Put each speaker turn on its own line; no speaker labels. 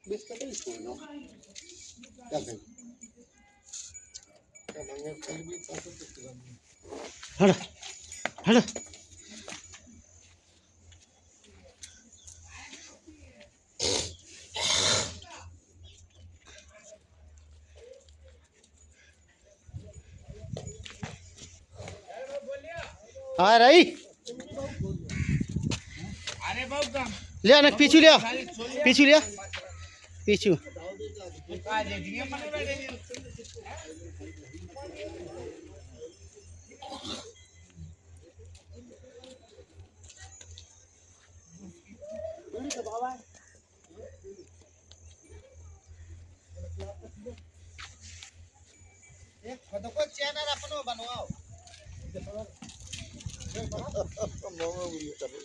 Besta ka ito, no? Dagan. Kamangyan kalibit ako ito.
હડ હડ હા રહી લે અને પીછું લે પીછું લે પીછું
તો કોઈ ચેનલ આપણો બનાવો. મોંઘો બોલ્યો તમે.